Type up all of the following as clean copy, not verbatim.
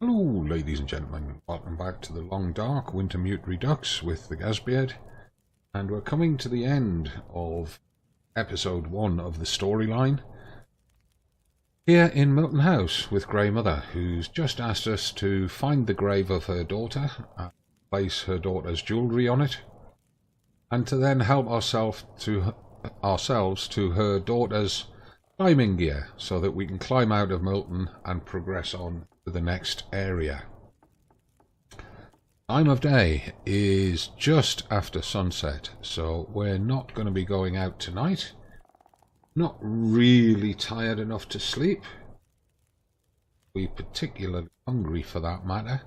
Hello ladies and gentlemen, welcome back to the long dark Wintermute Redux with the Gazbeard, and we're coming to the end of episode 1 of the storyline here in Milton House with Grey Mother, who's just asked us to find the grave of her daughter and place her daughter's jewellery on it, and to then help ourselves to her daughter's climbing gear so that we can climb out of Milton and progress on to the next area. Time of day is just after sunset, so we're not going to be going out tonight. Not really tired enough to sleep. We're particularly hungry for that matter.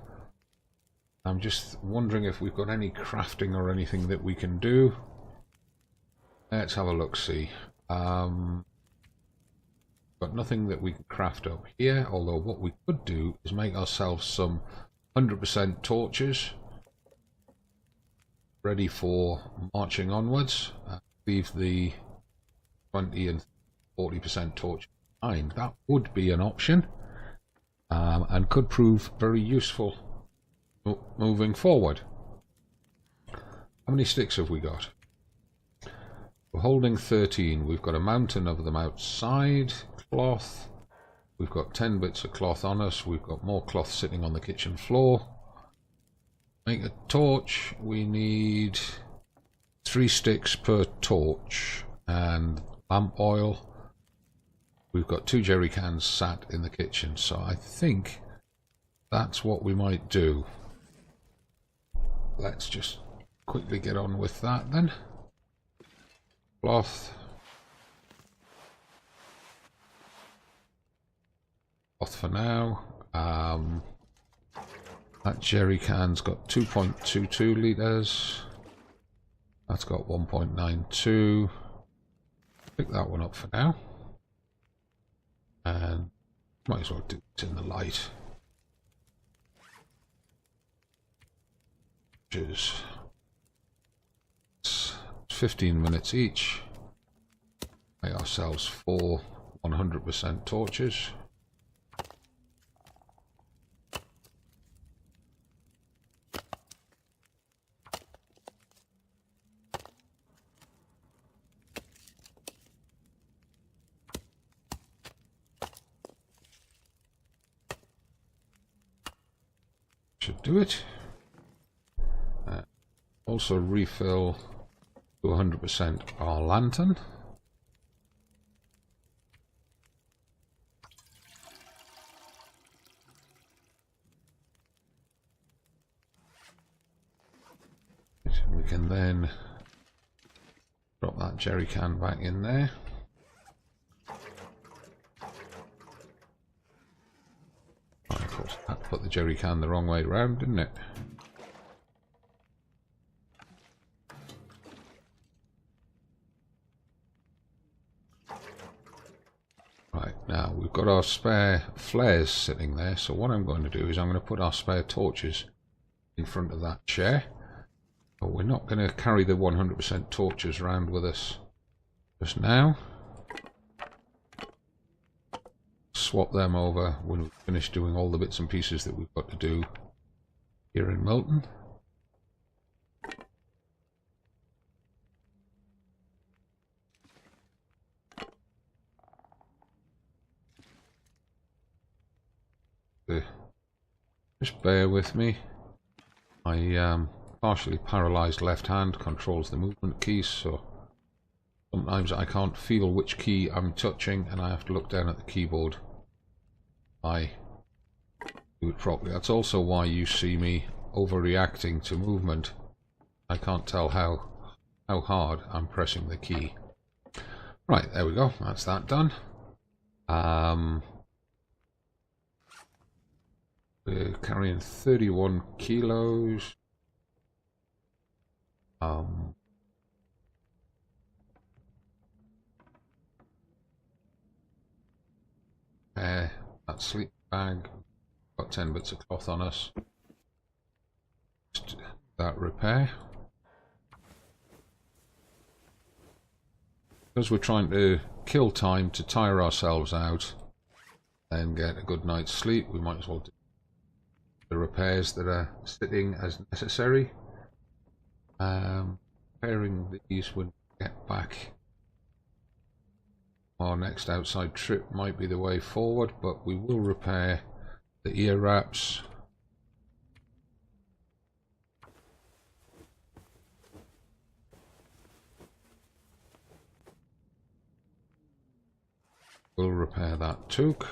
I'm just wondering if we've got any crafting or anything that we can do. Let's have a look-see. Got nothing that we can craft up here, although what we could do is make ourselves some 100% torches ready for marching onwards. Leave the 20 and 40% torch behind. That would be an option, and could prove very useful moving forward. How many sticks have we got? We're holding 13. We've got a mountain of them outside. Cloth. We've got 10 bits of cloth on us. We've got more cloth sitting on the kitchen floor. Make a torch. We need 3 sticks per torch and lamp oil. We've got 2 jerry cans sat in the kitchen, so I think that's what we might do. Let's just quickly get on with that then. Cloth. Cloth for now. That jerry can's got 2.22 litres. That's got 1.92. Pick that one up for now. And might as well do it in the light. Which is 15 minutes each. Make ourselves 4 100% torches. Should do it. Also refill to 100% our lantern. We can then drop that jerry can back in there. Of course, that put the jerry can the wrong way around, didn't it? Right, now we've got our spare flares sitting there, so what I'm going to do is I'm going to put our spare torches in front of that chair. But we're not going to carry the 100% torches around with us just now. Swap them over when we finish doing all the bits and pieces that we've got to do here in Milton. Just bear with me. My partially paralysed left hand controls the movement keys, so sometimes I can't feel which key I'm touching and I have to look down at the keyboard. I do it properly. That's also why you see me overreacting to movement. I can't tell how hard I'm pressing the key. Right, there we go. That's that done. We're carrying 31 kilos. That sleep bag, got 10 bits of cloth on us. Just that repair. Because we're trying to kill time to tire ourselves out and get a good night's sleep, we might as well do the repairs that are sitting as necessary. Repairing these when we get back. Our next outside trip might be the way forward, but we will repair the ear wraps. We'll repair that toque.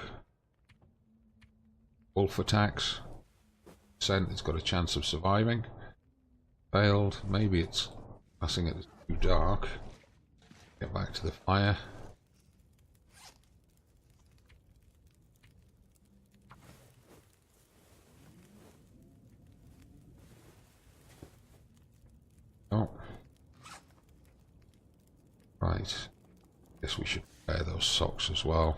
Wolf attacks. It's got a chance of surviving. Failed. Maybe it's passing it too dark. Get back to the fire. Oh. Right. Guess we should repair those socks as well.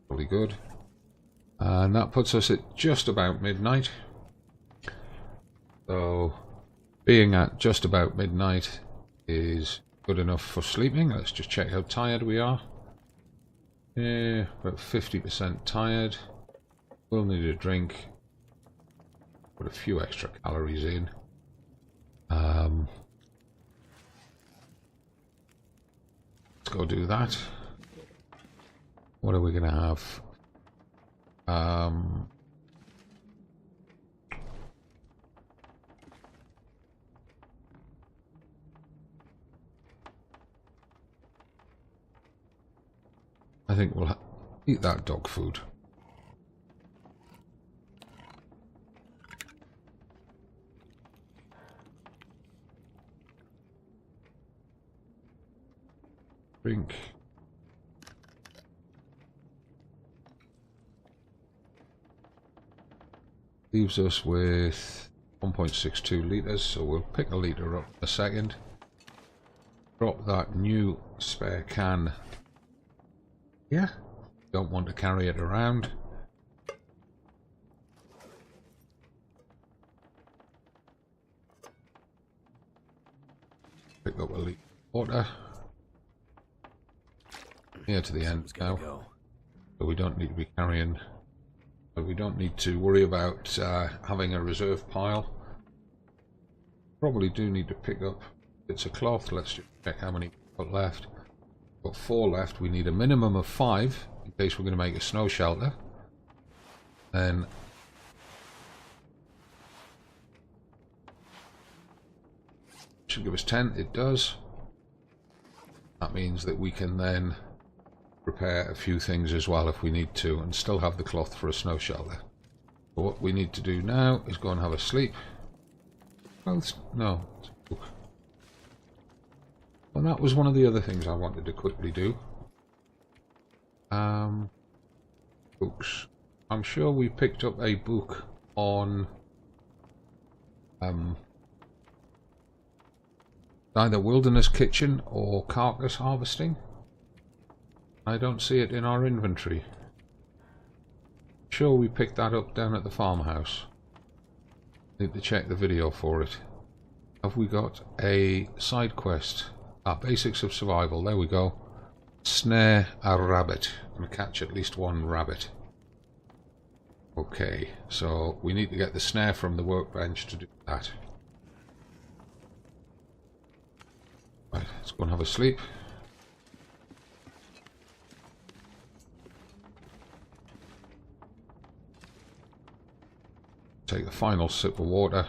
Pretty good. And that puts us at just about midnight. So being at just about midnight is good enough for sleeping. Let's just check how tired we are. Yeah, about 50% tired. We'll need a drink. Put a few extra calories in. Let's go do that. What are we going to have? I think we'll eat that dog food. Drink. Leaves us with 1.62 litres, so we'll pick a litre up in a second. Drop that new spare can. Yeah, don't want to carry it around. Pick up a litre of water. Here to the end now. So we don't need to be carrying. We don't need to worry about having a reserve pile. Probably do need to pick up bits of cloth. Let's just check how many we've got left. We've got 4 left. We need a minimum of 5 in case we're going to make a snow shelter. Then should give us 10. It does. That means that we can then prepare a few things as well if we need to, and still have the cloth for a snow shelter. But what we need to do now is go and have a sleep. Well, no. Well, that was one of the other things I wanted to quickly do. Books. I'm sure we picked up a book on either wilderness kitchen or carcass harvesting. I don't see it in our inventory. Sure, we picked that up down at the farmhouse. Need to check the video for it. Have we got a side quest? Basics of survival. There we go. Snare a rabbit and catch at least 1 rabbit. Okay, so we need to get the snare from the workbench to do that. Right, let's go and have a sleep. Take the final sip of water.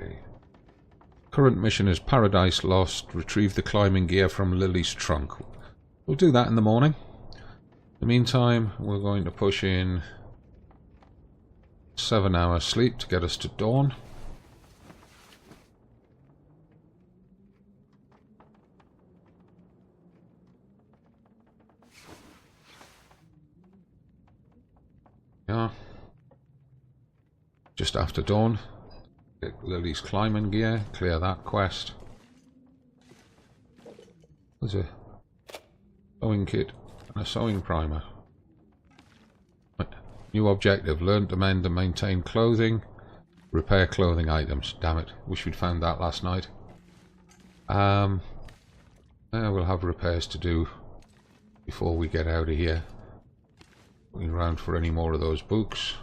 Okay. Current mission is Paradise Lost. Retrieve the climbing gear from Lily's trunk. We'll do that in the morning. In the meantime, we're going to push in 7 hours sleep to get us to dawn. Yeah. Just after dawn. Get Lily's climbing gear, clear that quest. There's a sewing kit and a sewing primer. Right. New objective, learn to mend and maintain clothing. Repair clothing items. Damn it. Wish we'd found that last night. We'll have repairs to do before we get out of here. Looking around for any more of those books.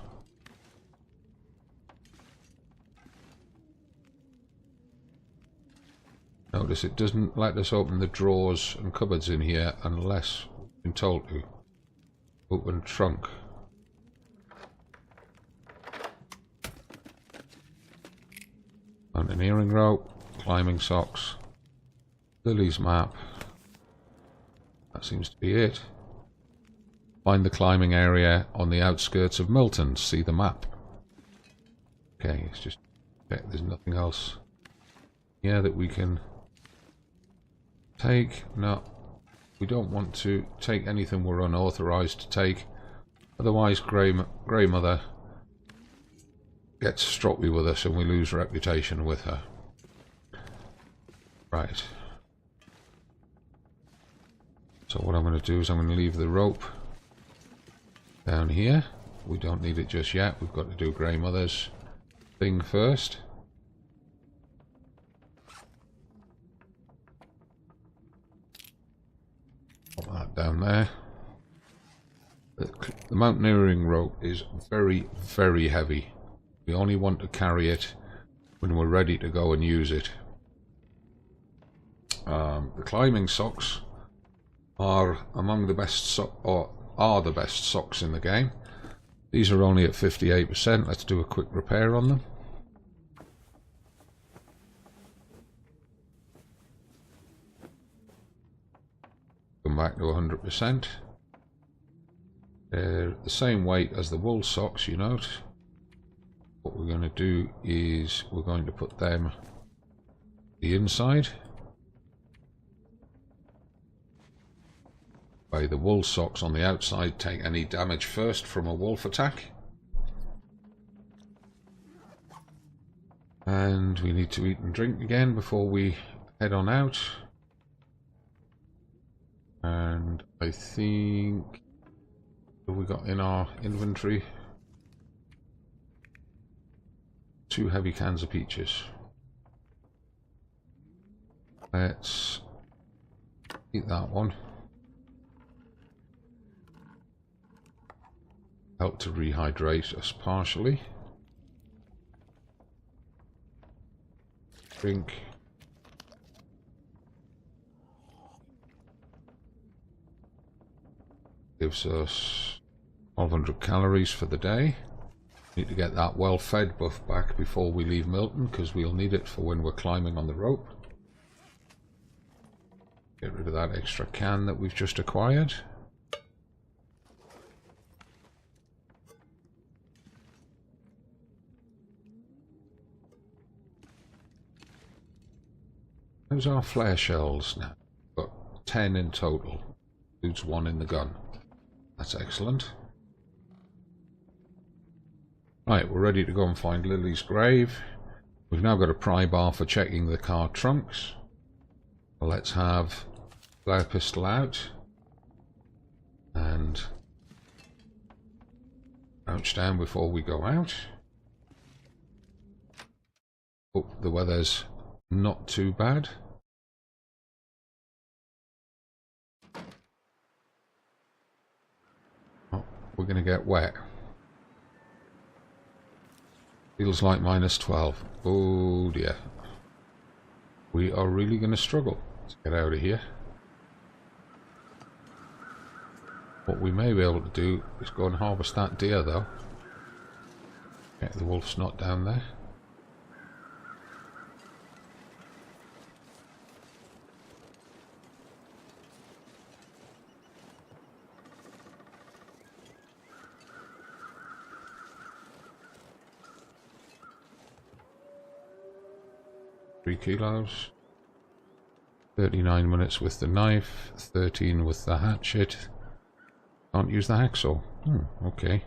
Notice it doesn't let us open the drawers and cupboards in here unless we've been told to. Open trunk. Mountaineering rope, climbing socks, Lily's map. That seems to be it. Find the climbing area on the outskirts of Milton. See the map. Okay, let's just check there's nothing else here that we can take. No, we don't want to take anything we're unauthorized to take. Otherwise, Grey Mother gets stroppy with us and we lose reputation with her. Right. So what I'm going to do is I'm going to leave the rope down here. We don't need it just yet. We've got to do Grey Mother's thing first. Put that down there. The mountaineering rope is very, very heavy. We only want to carry it when we're ready to go and use it. The climbing socks are among the best are the best socks in the game. These are only at 58%. Let's do a quick repair on them. Come back to 100%. They're the same weight as the wool socks, you note. What we're going to do is we're going to put them the inside. By the wool socks on the outside take any damage first from a wolf attack. And we need to eat and drink again before we head on out. And I think what have we got in our inventory? 2 heavy cans of peaches. Let's eat that one. Help to rehydrate us partially. Drink. Gives us 1200 calories for the day. Need to get that well-fed buff back before we leave Milton, because we'll need it for when we're climbing on the rope. Get rid of that extra can that we've just acquired. Those are flare shells now. Got 10 in total. Includes 1 in the gun. That's excellent. Right, we're ready to go and find Lily's grave. We've now got a pry bar for checking the car trunks. Well, let's have flare pistol out. And crouch down before we go out. Hope the weather's not too bad. Oh, we're going to get wet. Feels like -12. Oh dear. We are really going to struggle to get out of here. What we may be able to do is go and harvest that deer though. Okay, the wolf's not down there. Kilos, 39 minutes with the knife, 13 with the hatchet. Can't use the hacksaw. Okay.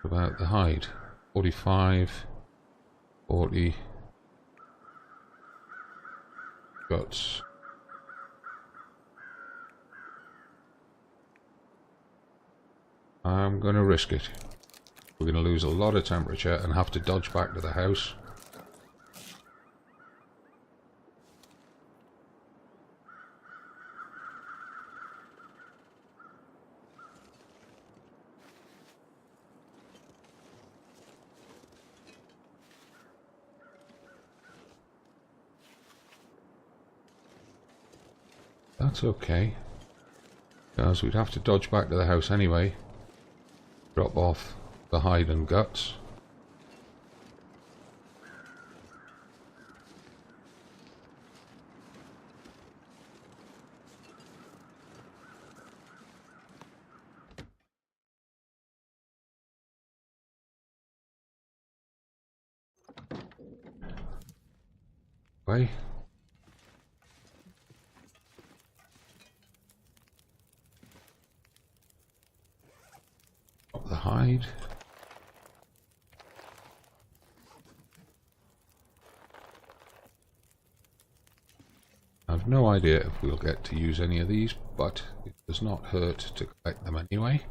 About the hide, 45, 40 guts. I'm going to risk it. We're going to lose a lot of temperature and have to dodge back to the house. That's okay, because we'd have to dodge back to the house anyway. Drop off the hide and guts. Way. Drop the hide. I've no idea if we'll get to use any of these, but it does not hurt to collect them anyway.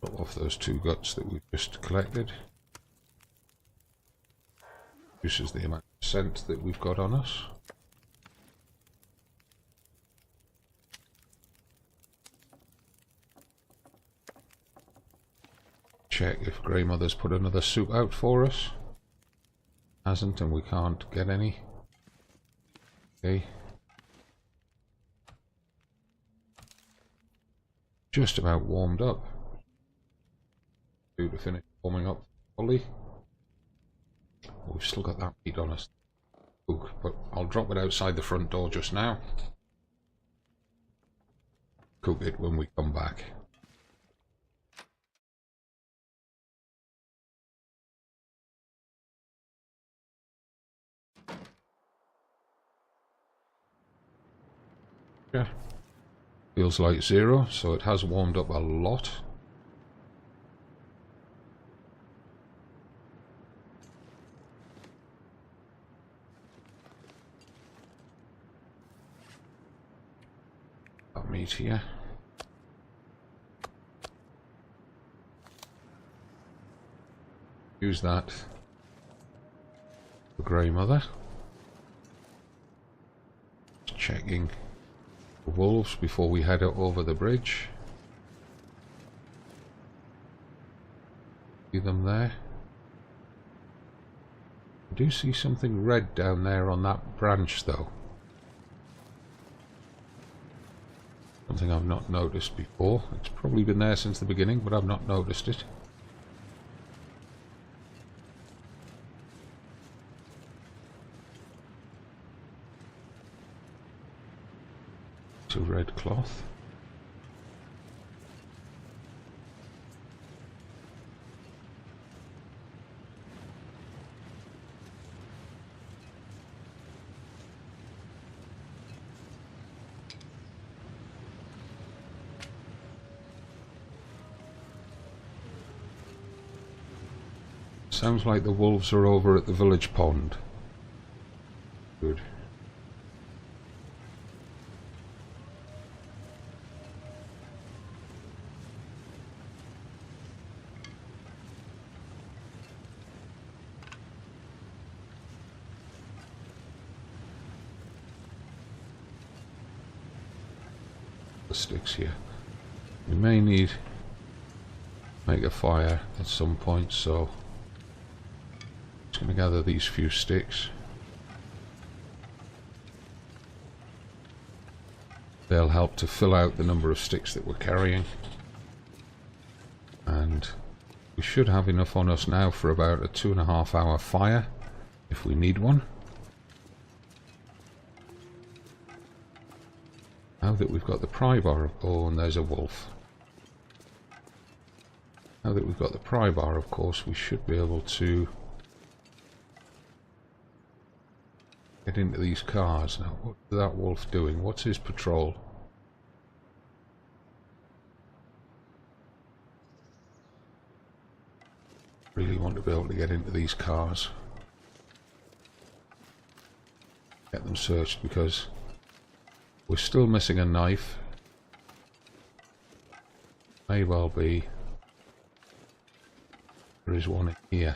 Drop off those 2 guts that we've just collected. Reduces the amount of scent that we've got on us. Check if Grey Mother's put another soup out for us. Hasn't, and we can't get any. Okay. Just about warmed up. To finish warming up fully. Oh, we've still got that meat on us. Cook, but I'll drop it outside the front door just now. Cook it when we come back. Yeah. Feels like 0, so it has warmed up a lot. That meat here. Use that for Grey Mother. Checking the wolves before we head over the bridge. See them there? I do see something red down there on that branch though. Something I've not noticed before. It's probably been there since the beginning, but I've not noticed it. It's a red cloth. Sounds like the wolves are over at the village pond. Good. The sticks here. We may need to make a fire at some point, so I'm going to gather these few sticks. They'll help to fill out the number of sticks that we're carrying, and we should have enough on us now for about a 2.5 hour fire if we need one. Now that we've got the pry bar, oh, and there's a wolf. Now that we've got the pry bar, of course, we should be able to get into these cars. Now, what's that wolf doing? What's his patrol? Really want to be able to get into these cars. get them searched, because we're still missing a knife. May well be there is one in here.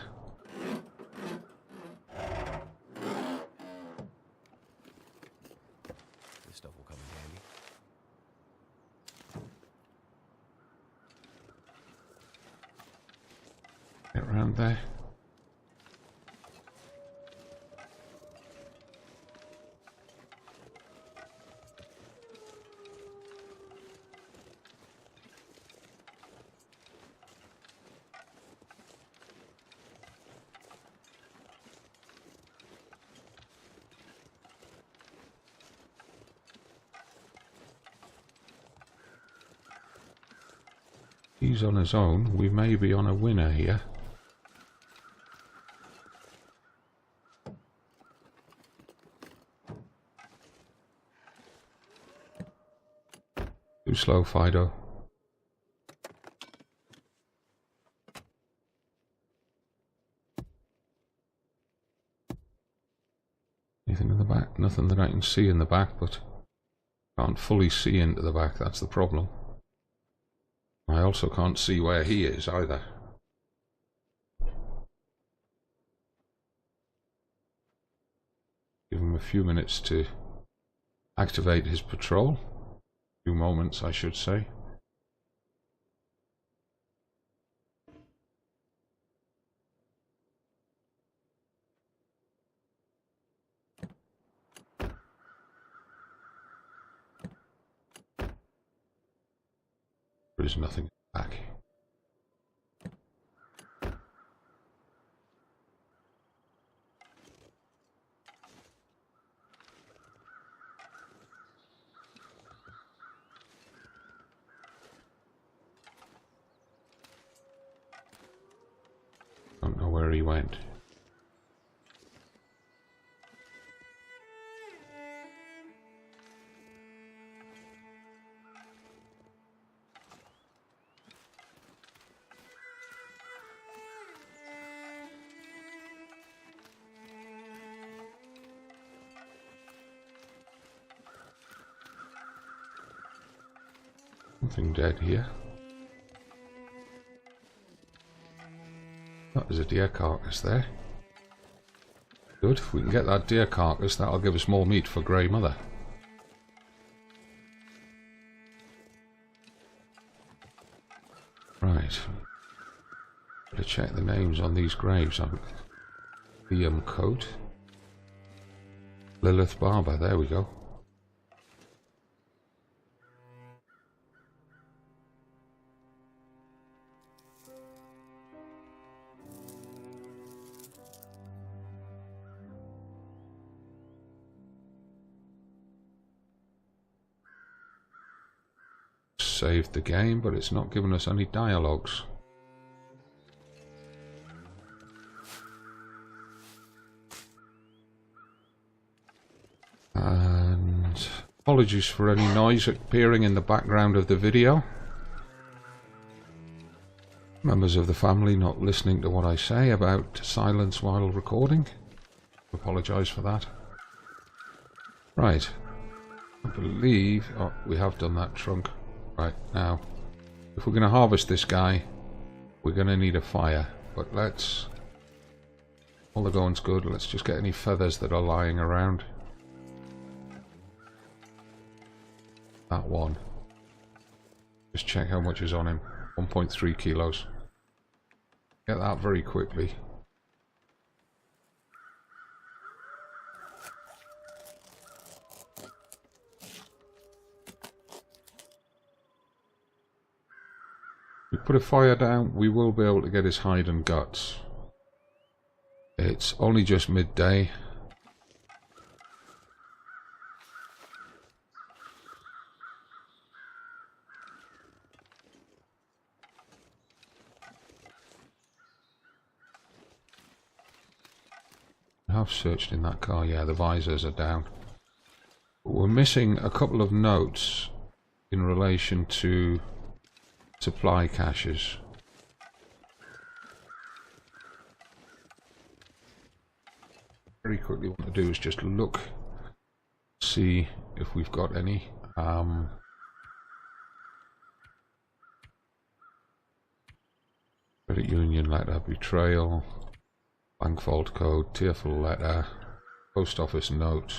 This stuff will come in handy. Get around there. He's on his own. We may be on a winner here. Too slow, Fido. Anything in the back? Nothing that I can see in the back, but can't fully see into the back. That's the problem. I also can't see where he is either. Give him a few minutes to activate his patrol. A few moments, I should say. There is nothing back. Don't know where he went. Nothing dead here. Oh, there's a deer carcass there. Good, if we can get that deer carcass, that'll give us more meat for Grey Mother. Right. Better check the names on these graves. Liam Coat. Lilith Barber, there we go. Saved the game, but it's not giving us any dialogues. And apologies for any noise appearing in the background of the video. Members of the family not listening to what I say about silence while recording. Apologise for that. Right. I believe... oh, we have done that trunk. Right, now, if we're going to harvest this guy, we're going to need a fire. But let's... all the going's good, let's just get any feathers that are lying around. That one. Just check how much is on him. 1.3 kilos. Get that very quickly. We put a fire down, we will be able to get his hide and guts. It's only just midday. I have searched in that car, yeah, the visors are down. But we're missing a couple of notes in relation to supply caches. Very quickly, what I do is just look see if we've got any. Credit union letter, betrayal, bank vault code, tearful letter, post office note.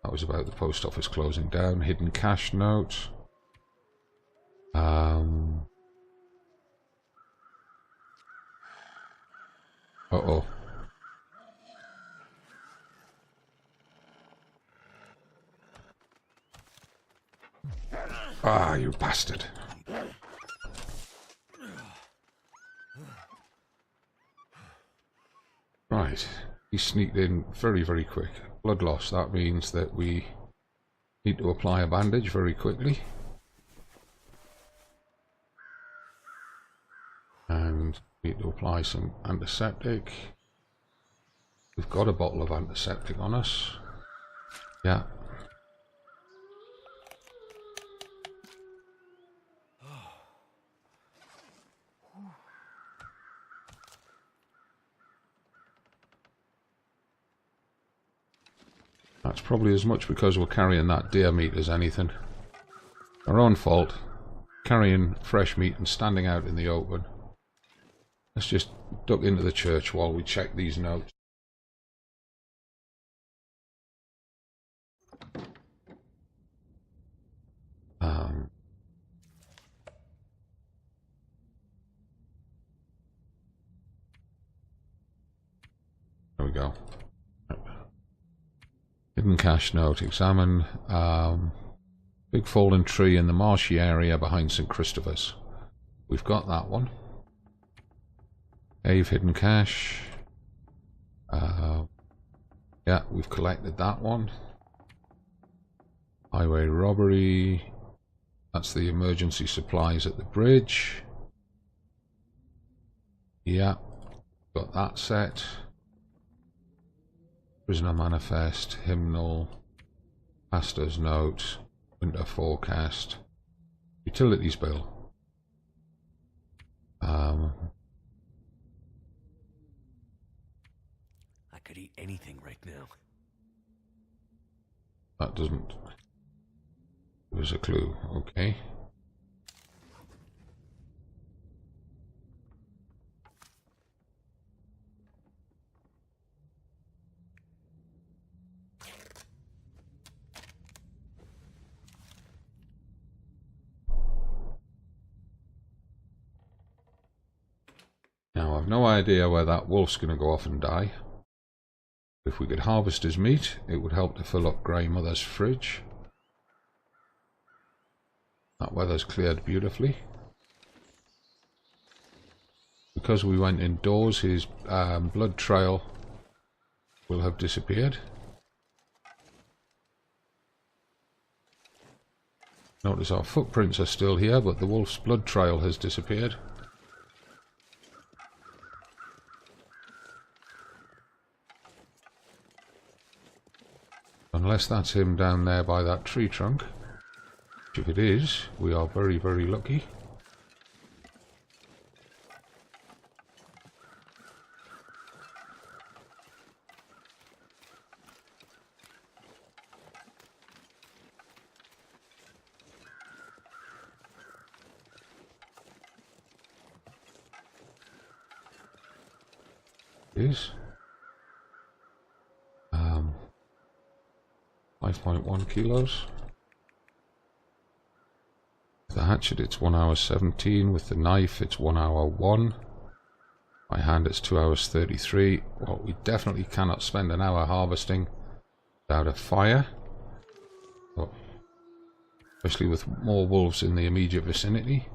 That was about the post office closing down. Hidden cash note. Uh-oh. Ah, you bastard. Right. He sneaked in very, very quick. Blood loss. That means that we need to apply a bandage very quickly. And we need to apply some antiseptic. We've got a bottle of antiseptic on us. Yeah. That's probably as much because we're carrying that deer meat as anything. Our own fault. Carrying fresh meat and standing out in the open. Let's just duck into the church while we check these notes. There we go. Hidden cache note. Examine big fallen tree in the marshy area behind St. Christopher's. We've got that one. Cave hidden cache. Yeah, we've collected that one. Highway robbery. That's the emergency supplies at the bridge. Yeah, got that set. Prisoner manifest, hymnal, pastor's note, winter forecast, utilities bill. I could eat anything right now. That doesn't give us a clue. Okay. Now I've no idea where that wolf's going to go off and die. If we could harvest his meat, it would help to fill up Grey Mother's fridge. That weather's cleared beautifully. Because we went indoors, his blood trail will have disappeared. Notice our footprints are still here, but the wolf's blood trail has disappeared. Unless that's him down there by that tree trunk. Which if it is, we are very, very lucky. It is. 5.1 kilos. With the hatchet it's 1 hour 17, with the knife it's 1 hour 1. By hand it's 2 hours 33. Well, we definitely cannot spend an hour harvesting without a fire. But especially with more wolves in the immediate vicinity.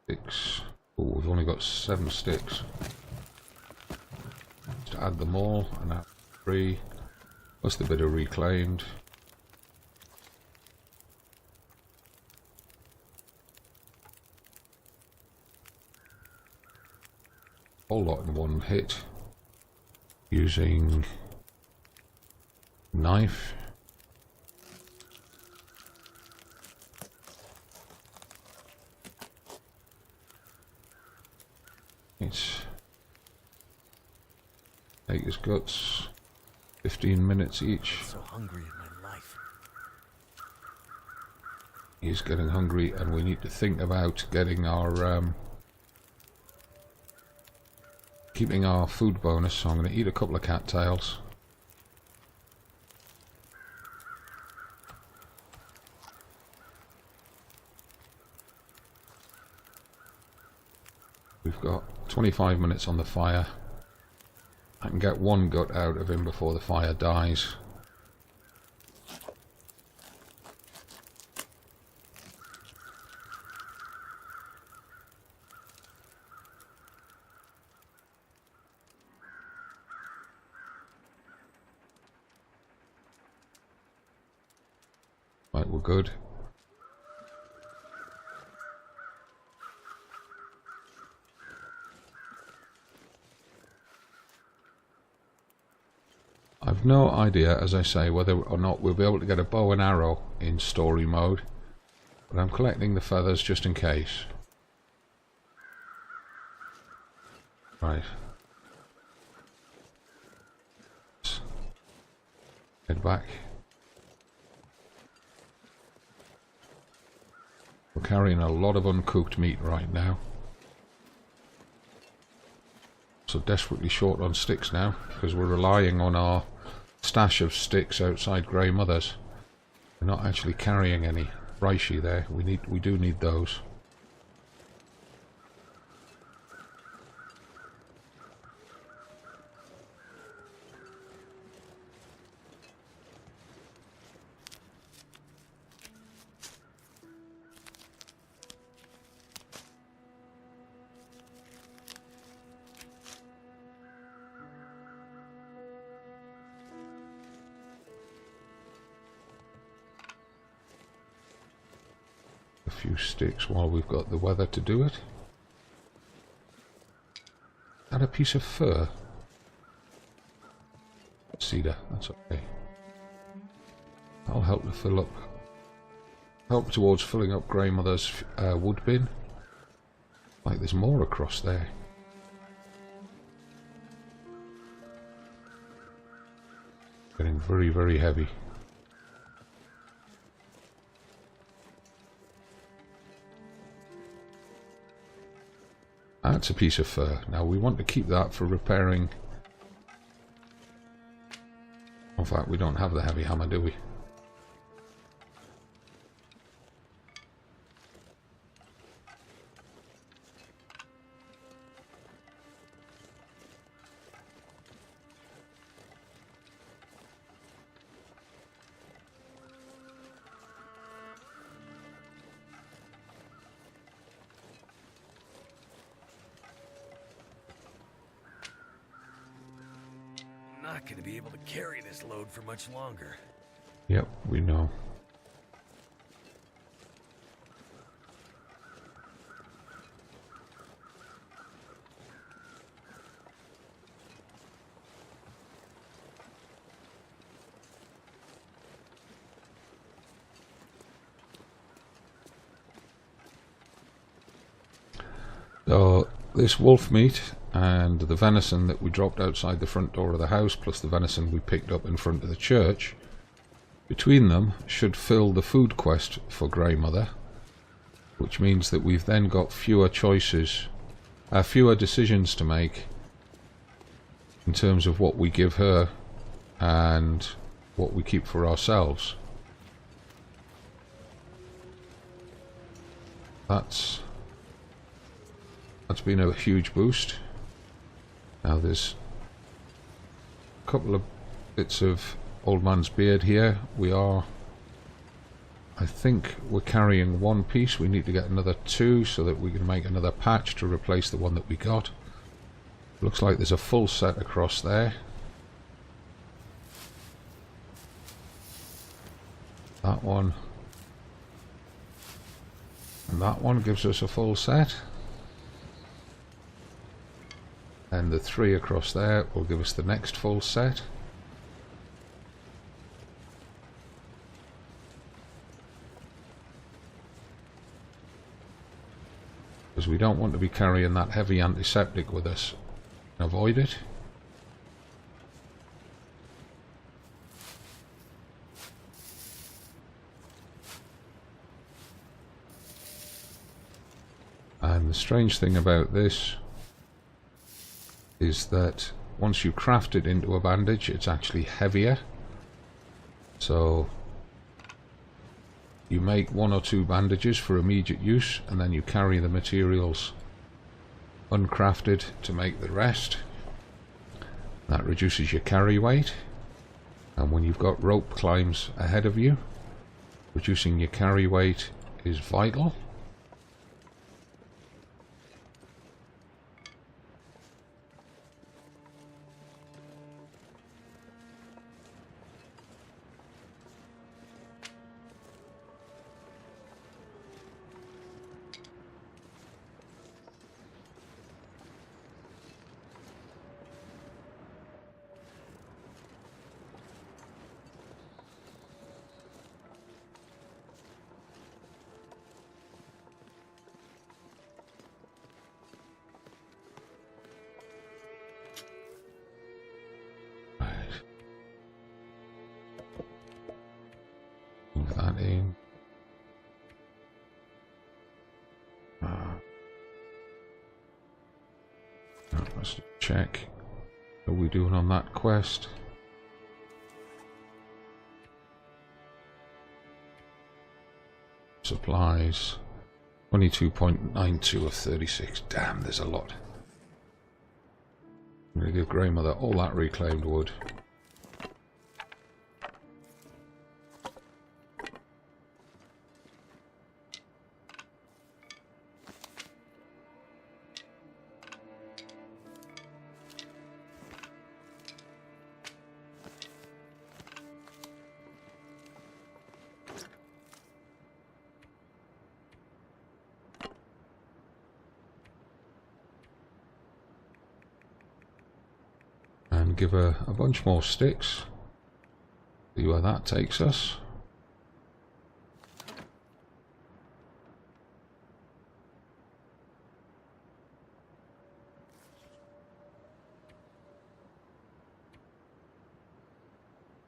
Sticks. Oh, we've only got 7 sticks. Just add them all, and add 3. Plus the bit of reclaimed. whole lot in one hit using knife. It's take his guts, 15 minutes each. I'm so hungry in my life. He's getting hungry, and we need to think about getting our keeping our food bonus. So I'm going to eat a couple of cattails. We've got 25 minutes on the fire. I can get one gut out of him before the fire dies. Right, we're good. I've no idea, as I say, whether or not we'll be able to get a bow and arrow in story mode, but I'm collecting the feathers just in case. Right. Let's head back. We're carrying a lot of uncooked meat right now. So desperately short on sticks now, because we're relying on our stash of sticks outside Grey Mother's. We're not actually carrying any reishi there. We do need those. A few sticks while we've got the weather to do it. And a piece of fir. Cedar, that's okay. That'll help to fill up. Help towards filling up Grey Mother's wood bin. Like there's more across there. Getting very, very heavy. That's a piece of fir. Now we want to keep that for repairing. In fact, we don't have the heavy hammer, do we? Not going to be able to carry this load for much longer. Yep, we know. So this wolf meat and the venison that we dropped outside the front door of the house, plus the venison we picked up in front of the church, between them should fill the food quest for Grey Mother, which means that we've then got fewer choices, fewer decisions to make in terms of what we give her and what we keep for ourselves. That's been a huge boost. Now there's a couple of bits of old man's beard here. I think we're carrying one piece. We need to get another two so that we can make another patch to replace the one that we got. Looks like there's a full set across there. That one. And that one gives us a full set. And the 3 across there will give us the next full set. Because we don't want to be carrying that heavy antiseptic with us. Avoid it. And the strange thing about this is that once you craft it into a bandage, it's actually heavier. So you make 1 or 2 bandages for immediate use, and then you carry the materials uncrafted to make the rest. That reduces your carry weight, and when you've got rope climbs ahead of you, reducing your carry weight is vital. Move that in. Let's check. How are we doing on that quest? Supplies 22.92 of 36. Damn, there's a lot. I'm going to give Grandmother all that reclaimed wood. And give her a bunch more sticks. See where that takes us.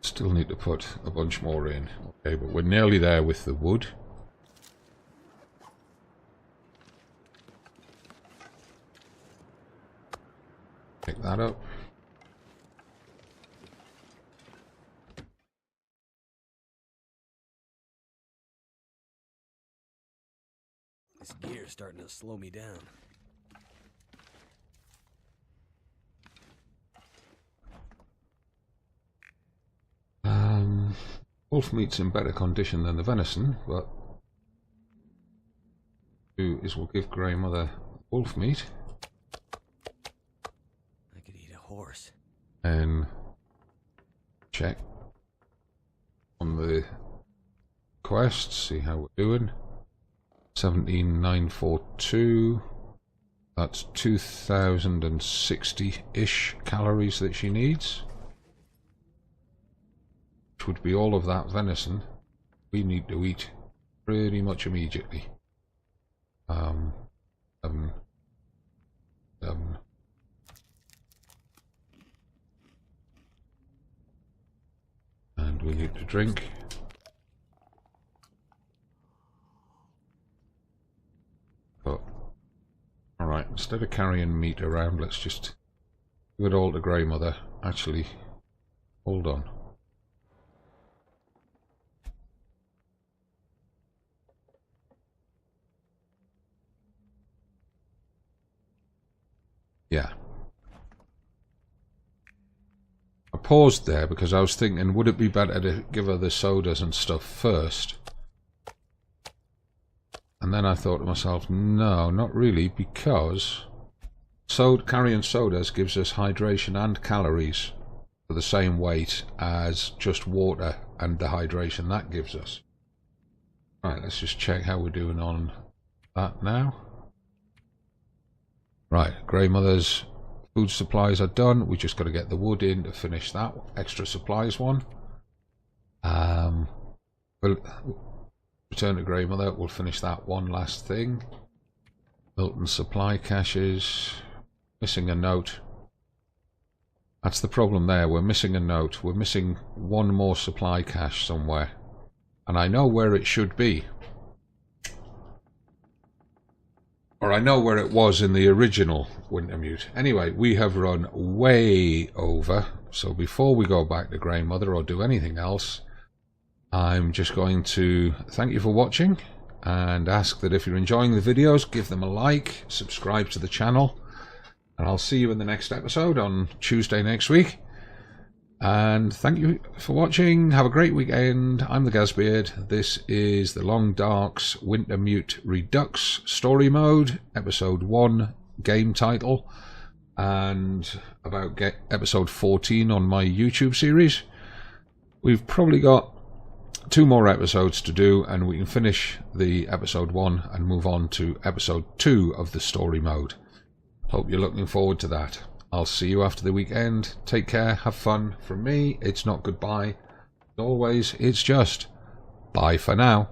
Still need to put a bunch more in. Okay, but we're nearly there with the wood. Pick that up. This gear's starting to slow me down. Wolf meat's in better condition than the venison, but we'll give Grandmother wolf meat. I could eat a horse. And check on the quest, see how we're doing. 17942. That's 2060-ish calories that she needs. Which would be all of that venison we need to eat pretty much immediately. And we need to drink. But alright, instead of carrying meat around, let's just give it all to Grandmother. Actually, hold on. Yeah. I paused there because I was thinking, would it be better to give her the sodas and stuff first? And then I thought to myself, no, not really, because carrying sodas gives us hydration and calories for the same weight as just water and the hydration that gives us. Right, let's just check how we're doing on that now. Right, Grandmother's Food supplies are done. We just got to get the wood in to finish that extra supplies one. We'll return to Grey Mother. We'll finish that one last thing. Milton supply caches. Missing a note. That's the problem there. We're missing a note. We're missing one more supply cache somewhere. And I know where it should be. Or I know where it was in the original Wintermute. Anyway, we have run way over. So before we go back to Grey Mother or do anything else, I'm just going to thank you for watching and ask that if you're enjoying the videos, give them a like, subscribe to the channel, and I'll see you in the next episode on Tuesday next week. And thank you for watching. Have a great weekend. I'm the Gazbeard. This is the Long Dark's Wintermute Redux story mode, episode 1 game title, and about episode 14 on my YouTube series. We've probably got 2 more episodes to do, and we can finish the episode 1 and move on to episode 2 of the story mode. Hope you're looking forward to that. I'll see you after the weekend. Take care, have fun. From me, it's not goodbye. As always, it's just bye for now.